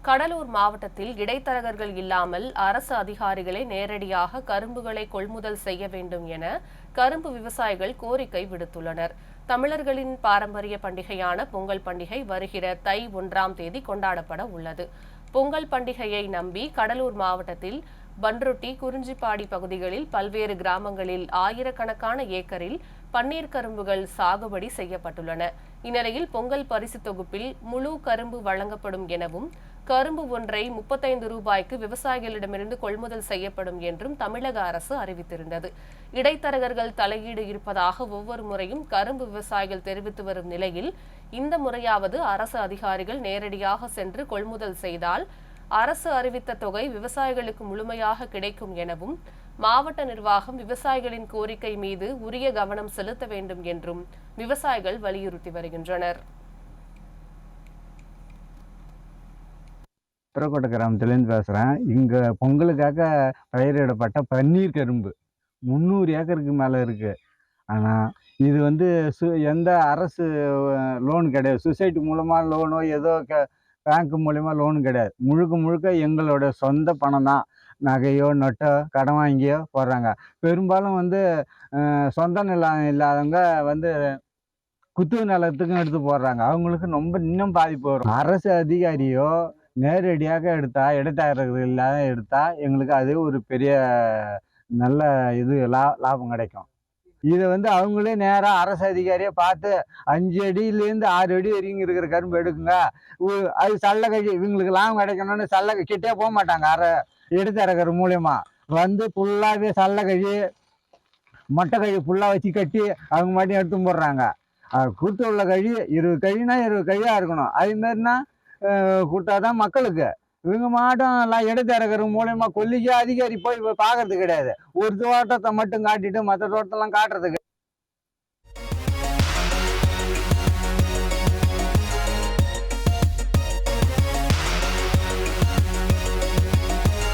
கடலூர் மாவட்டத்தில் இடைத்தரகர்கள் இல்லாமல் அரசு அதிகாரிகளே நேரடியாக கரும்புகளை கொள்முதல் செய்ய வேண்டும் என கரும்பு விவசாயிகள் கோரிக்கை விடுத்துள்ளனர். தமிழர்களின் பாரம்பரிய பண்டிகையான பொங்கல் பண்டிகை வருகிற தை 1ஆம் தேதி கொண்டாடப்பட உள்ளது. பொங்கல் பண்டிகையை நம்பி கடலூர் மாவட்டத்தில் பன்ருட்டி, குறிஞ்சிப்பாடி பகுதிகளில் பல்வேறு கிராமங்களில் ஆயிரக்கணக்கான ஏக்கரில் பன்னீர் கரும்புகள் சாகுபடி செய்யப்பட்டுள்ளன. இந்நிலையில் பொங்கல் பரிசு தொகுப்பில் முழு கரும்பு வழங்கப்படும் எனவும், கரும்பு ஒன்றை 35 ரூபாய்க்கு விவசாயிகளிடமிருந்து கொள்முதல் செய்யப்படும் என்றும் தமிழக அரசு அறிவித்திருந்தது. இடைத்தரகர்கள் தலையீடு இருப்பதாக ஒவ்வொரு முறையும் கரும்பு விவசாயிகள் தெரிவித்து வரும் நிலையில், இந்த முறையாவது அரசு அதிகாரிகள் நேரடியாக சென்று கொள்முதல் செய்தால் அரசு அறிவித்த தொகை விவசாயிகளுக்கு முழுமையாக கிடைக்கும் எனவும், மாவட்ட நிர்வாகம் விவசாயிகளின் கோரிக்கை மீது உரிய கவனம் செலுத்த வேண்டும் என்றும் விவசாயிகள் வலியுறுத்தி வருகின்றனர். பிறக்கோட்டை கிராமத்துலேருந்து பேசுகிறேன். இங்கே பொங்கலுக்காக பயிரிடப்பட்ட பன்னீர் கரும்பு 300 ஏக்கருக்கு மேலே இருக்குது. ஆனால் இது வந்து எந்த அரசு லோன் கிடையாது. சொசைட்டி மூலமாக லோனோ ஏதோ பேங்க் மூலயமா லோன் கிடையாது. முழுக்க முழுக்க எங்களோட சொந்த பணம் தான். நகையோ நட்டோ கடன் வாங்கியோ போடுறாங்க. பெரும்பாலும் வந்து சொந்த நிலம் இல்லாதவங்க வந்து குத்து நிலத்துக்கும் எடுத்து போடுறாங்க. அவங்களுக்கு ரொம்ப இன்னும் பாதிப்பு வரும். அரசு அதிகாரியோ நேரடியாக எடுத்தா, இடைத்தரகர்கள் இல்லாத எடுத்தா எங்களுக்கு அது ஒரு பெரிய நல்ல இது லாபம் கிடைக்கும். இதை வந்து அவங்களே நேராக அரசு அதிகாரியை பார்த்து 5 அடியிலேருந்து 6 அடி வரைக்கும் இருக்கிற கரும்பு எடுக்குங்க, அது சல்லகை இவங்களுக்கு லாபம் கிடைக்கணும்னு சல்லகை கிட்டே போக மாட்டாங்க. இடைத்தரகர் மூலயமா வந்து ஃபுல்லாகவே சல்லகழி மொட்டை கழி ஃபுல்லாக வச்சு கட்டி அவங்க மட்டும் எடுத்து போடுறாங்க. கொடுத்து உள்ள கழி 20 கழினா 20 கழியாக இருக்கணும். அதுமாரினா கொடுத்தாதான் மக்களுக்கு. இவங்க மாட்டும் எல்லாம் இடைத்தரகர் மூலயமா கொல்லிக்கு அதிகாரி போய் பார்க்கறது கிடையாது. ஒரு தோட்டத்தை மட்டும் காட்டிட்டு மற்ற தோட்டத்தெல்லாம் காட்டுறதுக்கு